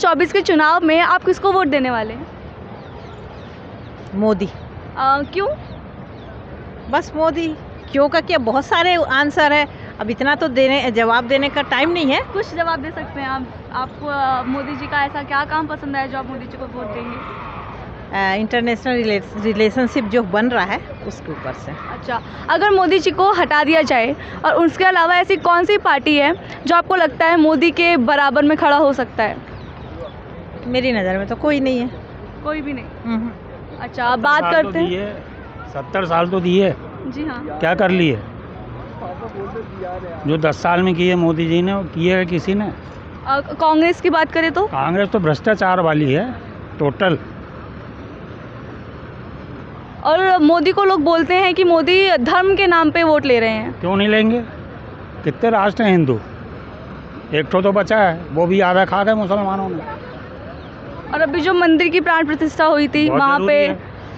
2024 के चुनाव में आप किसको वोट देने वाले हैं? मोदी। क्यों? बस मोदी। क्यों का क्या, बहुत सारे आंसर है, अब इतना तो जवाब देने का टाइम नहीं है। कुछ जवाब दे सकते हैं आप? आपको मोदी जी का ऐसा क्या काम पसंद है जो आप मोदी जी को वोट देंगे? इंटरनेशनल रिलेशनशिप जो बन रहा है उसके ऊपर से। अच्छा, अगर मोदी जी को हटा दिया जाए और उसके अलावा ऐसी कौन सी पार्टी है जो आपको लगता है मोदी के बराबर में खड़ा हो सकता है? मेरी नज़र में तो कोई नहीं है। कोई भी नहीं। अच्छा, अब बात करते हैं। 70 साल तो दिए, जी हाँ। क्या कर लिए? जो 10 साल में किए मोदी जी ने, वो किए है किसी ने? कांग्रेस की बात करें तो कांग्रेस तो भ्रष्टाचार वाली है टोटल। और मोदी को लोग बोलते हैं कि मोदी धर्म के नाम पे वोट ले रहे हैं। क्यों नहीं लेंगे? कितने राष्ट्र हैं हिंदू? एक तो बचा है, वो भी आधा खा गए मुसलमानों ने। और अभी जो मंदिर की प्राण प्रतिष्ठा हुई थी बहुत वहाँ जरूरी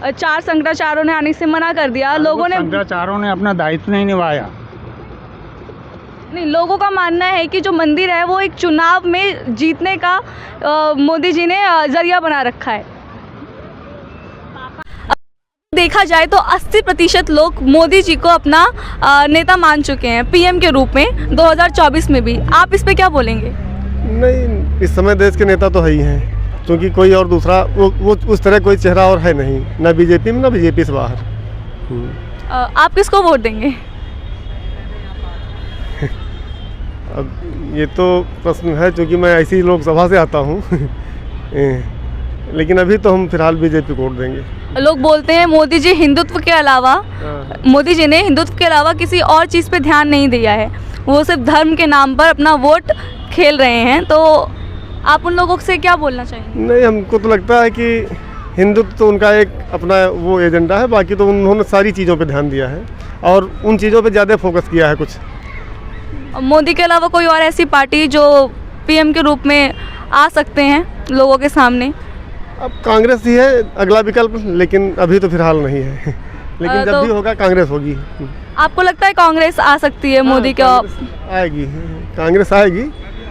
पे 4 शंकराचार्यों ने आने से मना कर दिया। लोगों ने शंकराचार्यों ने अपना दायित्व नहीं निभाया। नहीं, लोगों का मानना है कि जो मंदिर है वो एक चुनाव में जीतने का मोदी जी ने जरिया बना रखा है। देखा जाए तो 80% लोग मोदी जी को अपना नेता मान चुके हैं पीएम के रूप में 2024 में भी। आप इस पे क्या बोलेंगे? नहीं, इस समय देश के नेता तो है ही हैं, क्योंकि कोई और दूसरा वो उस तरह कोई चेहरा और है नहीं, ना बीजेपी में ना बीजेपी से बाहर। आप किसको वोट देंगे? अब ये तो प्रश्न है, क्योंकि मैं ऐसी लोकसभा से आता हूँ लेकिन अभी तो हम फिलहाल बीजेपी को वोट देंगे। लोग बोलते हैं मोदी जी हिंदुत्व के अलावा मोदी जी ने हिंदुत्व के अलावा किसी और चीज़ पे ध्यान नहीं दिया है, वो सिर्फ धर्म के नाम पर अपना वोट खेल रहे हैं। तो आप उन लोगों से क्या बोलना चाहेंगे? नहीं, हमको तो लगता है कि हिंदुत्व तो उनका एक अपना वो एजेंडा है, बाकी तो उन्होंने सारी चीज़ों पे ध्यान दिया है और उन चीज़ों पे ज़्यादा फोकस किया है कुछ। मोदी के अलावा कोई और ऐसी पार्टी जो पीएम के रूप में आ सकते हैं लोगों के सामने? अब कांग्रेस ही है अगला विकल्प, लेकिन अभी तो फिलहाल नहीं है लेकिन जब भी होगा कांग्रेस होगी। आपको लगता है कांग्रेस आ सकती है मोदी का? आएगी, कांग्रेस आएगी,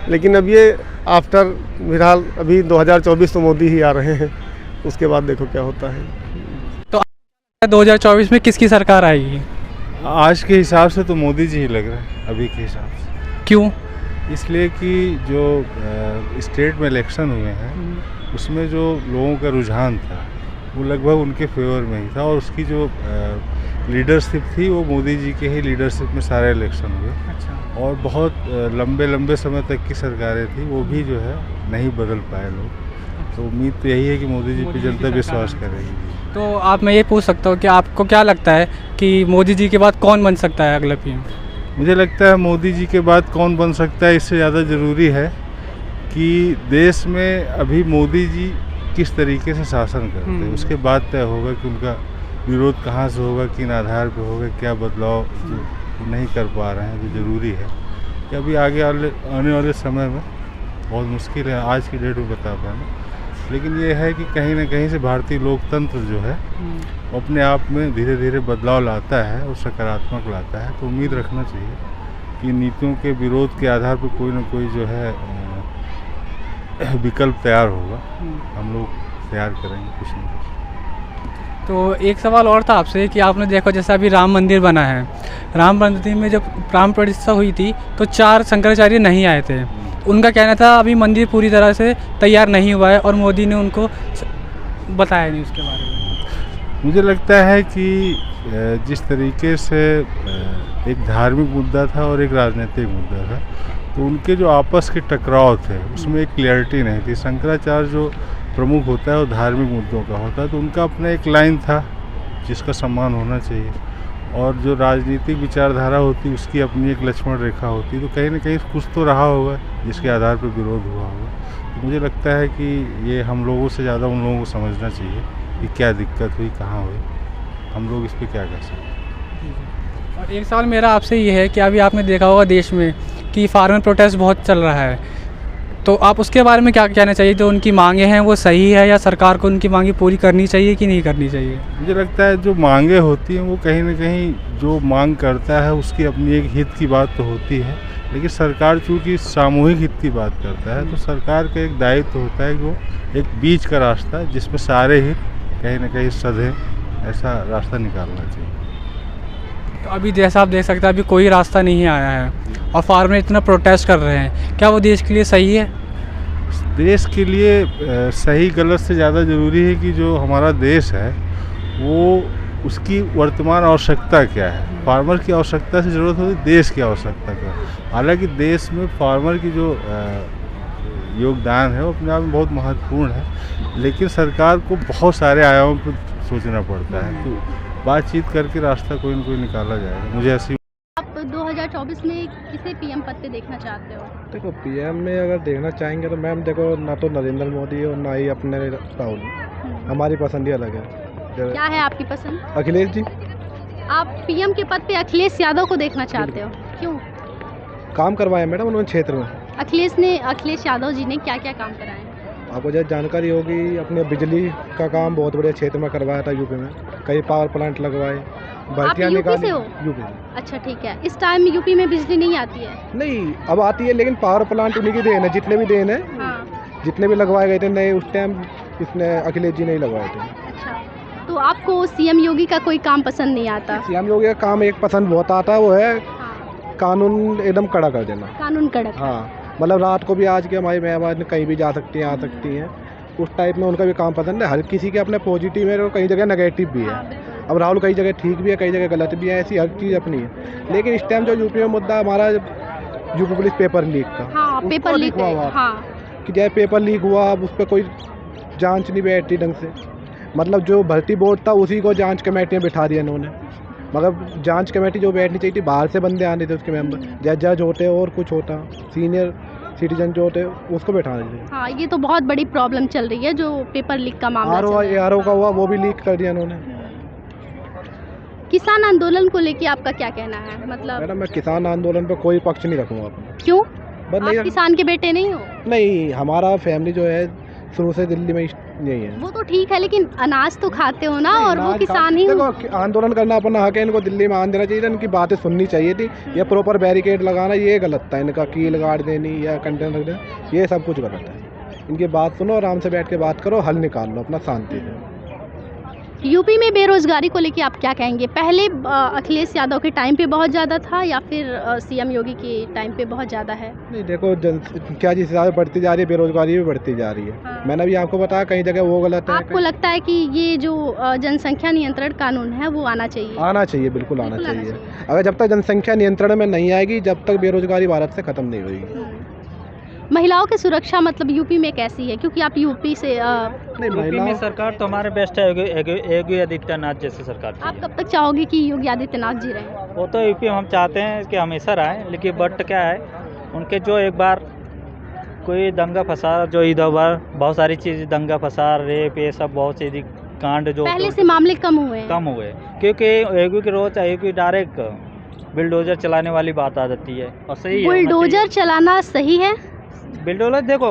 लेकिन अब ये आफ्टर फिलहाल अभी 2024 तो मोदी ही आ रहे हैं, उसके बाद देखो क्या होता है। तो 2024 में किसकी सरकार आएगी? आज के हिसाब से तो मोदी जी ही लग रहे हैं, अभी के हिसाब से। क्यों? इसलिए कि जो स्टेट में इलेक्शन हुए हैं उसमें जो लोगों का रुझान था वो लगभग उनके फेवर में ही था, और उसकी जो लीडरशिप थी वो मोदी जी के ही लीडरशिप में सारे इलेक्शन हुए। अच्छा। और बहुत लंबे समय तक की सरकारें थी, वो भी जो है नहीं बदल पाए लोग। तो उम्मीद तो यही है कि मोदी जी पे जनता विश्वास करेगी। तो आप, मैं ये पूछ सकता हूँ कि आपको क्या लगता है कि मोदी जी के बाद कौन बन सकता है अगला पीएम? मुझे लगता है मोदी जी के बाद कौन बन सकता है, इससे ज़्यादा ज़रूरी है कि देश में अभी मोदी जी किस तरीके से शासन करते हैं, उसके बाद तय होगा कि उनका विरोध कहाँ से होगा, किन आधार पे होगा, क्या बदलाव जो नहीं कर पा रहे हैं, जो ज़रूरी है कि अभी आने वाले समय में बहुत मुश्किल है आज की डेट में बता पाना। लेकिन ये है कि कहीं ना कहीं से भारतीय लोकतंत्र जो है अपने आप में धीरे धीरे बदलाव लाता है और सकारात्मक लाता है। तो उम्मीद रखना चाहिए कि नीतियों के विरोध के आधार पर कोई ना कोई जो है विकल्प तैयार होगा, हम लोग तैयार करेंगे कुछ ना कुछ। तो एक सवाल और था आपसे कि आपने देखा जैसा अभी राम मंदिर बना है, राम मंदिर में जब प्राण प्रतिष्ठा हुई थी तो 4 शंकराचार्य नहीं आए थे। उनका कहना था अभी मंदिर पूरी तरह से तैयार नहीं हुआ है और मोदी ने उनको बताया नहीं उसके बारे में। मुझे लगता है कि जिस तरीके से एक धार्मिक मुद्दा था और एक राजनीतिक मुद्दा था, तो उनके जो आपस के टकराव थे उसमें एक क्लियरिटी नहीं थी। शंकराचार्य जो प्रमुख होता है वो धार्मिक मुद्दों का होता है, तो उनका अपना एक लाइन था जिसका सम्मान होना चाहिए, और जो राजनीतिक विचारधारा होती उसकी अपनी एक लक्ष्मण रेखा होती। तो कहीं ना कहीं कुछ तो रहा होगा जिसके आधार पर विरोध हुआ होगा। तो मुझे लगता है कि ये हम लोगों से ज़्यादा उन लोगों को समझना चाहिए कि क्या दिक्कत हुई, कहाँ हुई, हम लोग इस पर क्या कर सकते हैं। और एक सवाल मेरा आपसे ये है कि अभी आपने देखा होगा देश में कि फार्मर प्रोटेस्ट बहुत चल रहा है, तो आप उसके बारे में क्या कहना चाहिए? जो उनकी मांगे हैं वो सही है या सरकार को उनकी मांगे पूरी करनी चाहिए कि नहीं करनी चाहिए? मुझे लगता है जो मांगे होती हैं वो कहीं ना कहीं जो मांग करता है उसकी अपनी एक हित की बात तो होती है, लेकिन सरकार चूँकि सामूहिक हित की बात करता है तो सरकार का एक दायित्व होता है कि वो एक बीच का रास्ता जिसमें सारे हित कहीं ना कहीं सधे, ऐसा रास्ता निकालना चाहिए। तो अभी जैसा आप देख सकते हैं अभी कोई रास्ता नहीं आया है और फार्मर इतना प्रोटेस्ट कर रहे हैं, क्या वो देश के लिए सही है? देश के लिए सही गलत से ज़्यादा ज़रूरी है कि जो हमारा देश है वो उसकी वर्तमान आवश्यकता क्या है। फार्मर की आवश्यकता से ज़रूरत होती है देश की आवश्यकता क्या है। हालांकि देश में फार्मर की जो योगदान है वो अपने आप में बहुत महत्वपूर्ण है, लेकिन सरकार को बहुत सारे आयामों पर सोचना पड़ता है। तो बातचीत करके रास्ता कोई ना कोई निकाला जाएगा, मुझे ऐसी। आप 2024 में किसे पीएम पद पे देखना चाहते हो? देखो पीएम में अगर देखना चाहेंगे तो मैम देखो ना तो नरेंद्र मोदी और ना ही अपने राहुल, हमारी पसंद ही अलग है। क्या है आपकी पसंद? अखिलेश जी। आप पीएम के पद पे अखिलेश यादव को देखना चाहते हो, क्यों? काम करवाए मैडम उन्होंने क्षेत्र में। अखिलेश यादव जी ने क्या क्या काम कराए हैं? आपको जैसे जानकारी होगी, अपने बिजली का काम बहुत बड़े क्षेत्र में करवाया था यूपी में, कई पावर प्लांट लगवाए, भर्तियाँ यूपी निकाली। से हो? यूपी से। अच्छा ठीक है। इस टाइम यूपी में बिजली नहीं आती है? नहीं अब आती है, लेकिन पावर प्लांट उन्हीं की देन है, जितने भी देन है, हाँ। जितने भी लगवाए गए थे नए उस टाइम इसने अखिलेश जी नहीं लगवाए थे। अच्छा, तो आपको सीएम योगी का कोई काम पसंद नहीं आता? सीएम योगी का काम एक पसंद बहुत आता है, वो है हाँ। कानून एकदम कड़ा कर देना। कानून कड़क। हाँ मतलब रात को भी आज के हमारी मेहमान कहीं भी जा सकती हैं, आ सकती हैं, उस टाइप में उनका भी काम पसंद है। हर किसी के अपने पॉजिटिव है और कई जगह नेगेटिव भी है। हाँ, बिल्कुल। अब राहुल कई जगह ठीक भी है, कई जगह गलत भी है, ऐसी हर चीज़ अपनी है। लेकिन इस टाइम जो यूपी में मुद्दा हमारा यूपी पुलिस पेपर लीक का, हाँ, उसको पेपर लीक हुआ है, हुआ हाँ। कि जैसे पेपर लीक हुआ, अब उस पर कोई जांच नहीं बैठी ढंग से। मतलब जो भर्ती बोर्ड था उसी को जांच कमेटी में बिठा दिया इन्होंने, मगर जांच कमेटी जो बैठनी चाहिए थी बाहर से बंदे आने थे उसके मेंबर, जज होते और कुछ होता, सीनियर सिटीजन जो होते उसको बैठा दीजिए। हाँ, ये तो बहुत बड़ी प्रॉब्लम चल रही है जो पेपर लीक का मामला चल रहा है। आरओ का हुआ वो भी लीक कर दिया इन्होंने। किसान आंदोलन को लेके आपका क्या कहना है? मतलब मैडम मैं किसान आंदोलन पर कोई पक्ष नहीं रखूँगा अपना। क्यों? बस आप किसान के बेटे नहीं हो? नहीं, हमारा फैमिली जो है शुरू से दिल्ली में यही है। वो तो ठीक है, लेकिन अनाज तो खाते हो ना, और वो किसान ही हो। देखो आंदोलन करना अपना हक है, इनको दिल्ली में आने देना चाहिए, इनकी बातें सुननी चाहिए थी। ये प्रॉपर बैरिकेड लगाना ये गलत था, इनका कील गाड़ देनी या कंटेनर रख देना ये सब कुछ गलत है। इनकी बात सुनो, आराम से बैठ के बात करो, हल निकाल लो अपना शांति से। यूपी में बेरोजगारी को लेके आप क्या कहेंगे? पहले अखिलेश यादव के टाइम पे बहुत ज़्यादा था या फिर सीएम योगी के टाइम पे बहुत ज़्यादा है? नहीं देखो क्या जिस हिसाब से बढ़ती जा रही है बेरोजगारी भी बढ़ती जा रही है। हाँ। मैंने भी आपको बताया कई जगह वो गलत है। आपको लगता है कि ये जो जनसंख्या नियंत्रण कानून है वो आना चाहिए? आना चाहिए, बिल्कुल आना चाहिए। अगर जब तक जनसंख्या नियंत्रण में नहीं आएगी, जब तक बेरोजगारी भारत से खत्म नहीं होगी। महिलाओं की सुरक्षा मतलब यूपी में कैसी है? क्योंकि आप यूपी से यूपी में सरकार तो हमारे बेस्ट है, योगी आदित्यनाथ जैसे सरकार आप चाहिए। कब तक चाहोगे कि योगी आदित्यनाथ जी रहें? वो तो यूपी में हम चाहते हैं कि हमेशा रहें, लेकिन बट क्या है उनके जो एक बार कोई दंगा फसाद जो इधर उधर बहुत सारी चीज़ दंगा फसाद रेप ये सब बहुत सी कांड जो पहले से मामले कम हुए हैं? कम हुए, क्योंकि योगी के रोज योगी डायरेक्ट बिल्डोजर चलाने वाली बात आ जाती है। और सही बुलडोजर चलाना सही है? बिल्डोजर देखो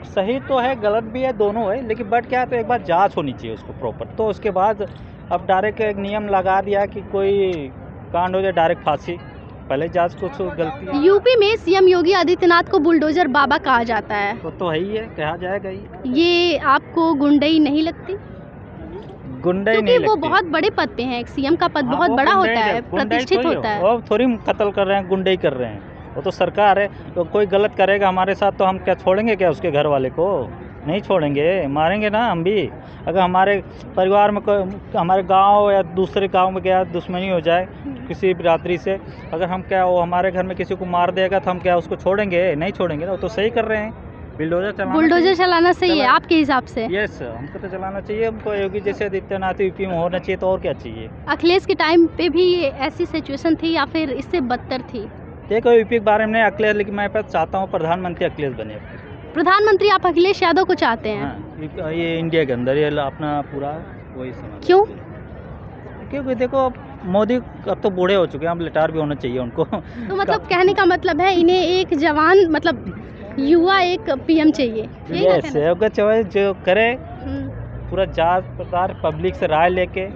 सही तो है गलत भी है, दोनों है, लेकिन बट क्या है तो एक बार जांच होनी चाहिए उसको प्रॉपर। तो उसके बाद अब डायरेक्ट एक नियम लगा दिया कि कोई कांड हो जाए डायरेक्ट फांसी, पहले जांच कुछ गलती। यूपी में सीएम योगी आदित्यनाथ को बुलडोजर बाबा कहा जाता है, तो है ही है, कहा जाएगा ही। ये आपको गुंडई नहीं लगती? गुंडई क्योंकि नहीं वो लगती। बहुत बड़े पद पे हैं, एक सीएम का पद हाँ, बहुत वो बड़ा गुंडई होता है, है, गुंडई प्रतिष्ठित थोड़ी होता है। वो थोड़ी कत्ल कर रहे हैं, गुंडई कर रहे हैं, वो तो सरकार है। तो कोई गलत करेगा हमारे साथ तो हम क्या छोड़ेंगे क्या उसके घर वाले को? नहीं छोड़ेंगे, मारेंगे ना हम भी। अगर हमारे परिवार में कोई हमारे गांव या दूसरे गांव में क्या दुश्मनी हो जाए किसी बिरादरी से, अगर हम क्या वो हमारे घर में किसी को मार देगा तो हम क्या उसको छोड़ेंगे? नहीं छोड़ेंगे ना। वो तो सही कर रहे हैं, बुलडोजर चलाना सही है आपके हिसाब से? यस, हमको तो चलाना चाहिए। हमको योगी जैसे आदित्यनाथ यूपी में होना चाहिए, तो और क्या चाहिए? अखिलेश के टाइम पे भी ये ऐसी सिचुएशन थी या फिर इससे बदतर थी? देखो यूपी के बारे में अखिलेश, लेकिन मैं चाहता हूँ प्रधानमंत्री अखिलेश बने। प्रधानमंत्री आप अखिलेश यादव को चाहते हैं? हाँ, ये इंडिया के अंदर ये अपना पूरा वही समझ। क्यों? क्योंकि देखो अब मोदी अब तो बूढ़े हो चुके हैं, अब रिटायर भी होना चाहिए उनको। तो मतलब कहने का मतलब है इन्हें एक जवान मतलब युवा एक पीएम चाहिए? यस, जो करे पूरा जांच पड़ताल पब्लिक से राय लेके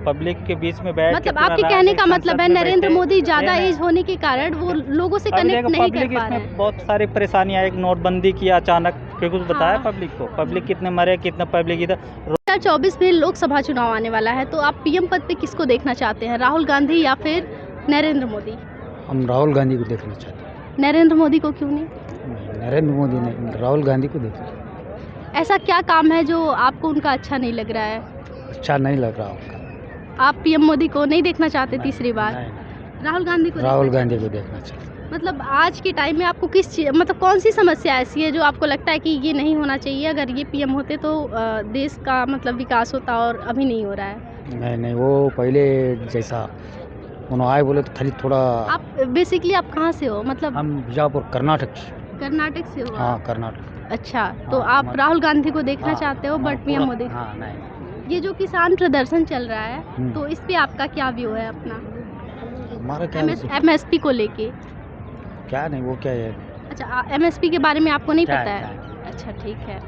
पब्लिक के बीच में बैठ मतलब के पूरा आपके रात कहने एक का संसद मतलब है में नरेंद्र बैठे, मोदी ज़्यादा ये एज होने के कारण वो लोगों से कनेक्ट नहीं कर पब्लिक पा रहे इसमें हैं। बहुत सारी परेशानियाँ, एक नोटबंदी किया अचानक, फिर कुछ बताया हाँ। पब्लिक को, पब्लिक कितने मरे, कितना पब्लिक इधर 2024 में लोकसभा चुनाव आने वाला है, तो आप पीएम पद पे किसको देखना चाहते हैं, राहुल गांधी या फिर नरेंद्र मोदी? हम राहुल गांधी को देखना चाहते हैं। नरेंद्र मोदी को क्यों नहीं? नरेंद्र मोदी ने राहुल गांधी को देखना। ऐसा क्या काम है जो आपको उनका अच्छा नहीं लग रहा है? अच्छा नहीं लग रहा उनका। आप पीएम मोदी को नहीं देखना चाहते तीसरी बार? नहीं, राहुल गांधी को राहुल देखना गांधी को देखना चाहिए। चाहते? मतलब आज के टाइम में आपको किस चीज मतलब कौन सी समस्या ऐसी है जो आपको लगता है कि ये नहीं होना चाहिए, अगर ये पीएम होते तो देश का मतलब विकास होता और अभी नहीं हो रहा है? नहीं, वो पहले जैसा उन्होंने आए बोले तो खाली थोड़ा। आप बेसिकली आप कहाँ से हो, मतलब हम बीजापुर कर्नाटक से। कर्नाटक से हो? हाँ, कर्नाटक। अच्छा, तो हाँ, आप राहुल गांधी को देखना हाँ, चाहते हो हाँ, बट पीएम पूरा- मोदी? हाँ, नहीं, ये जो किसान प्रदर्शन चल रहा है हम्म। तो इस पे आपका क्या व्यू है अपना, हमारा क्या एमएसपी को लेके? क्या नहीं, वो क्या है अच्छा, एमएसपी के बारे में आपको नहीं क्या पता है, है? अच्छा ठीक है।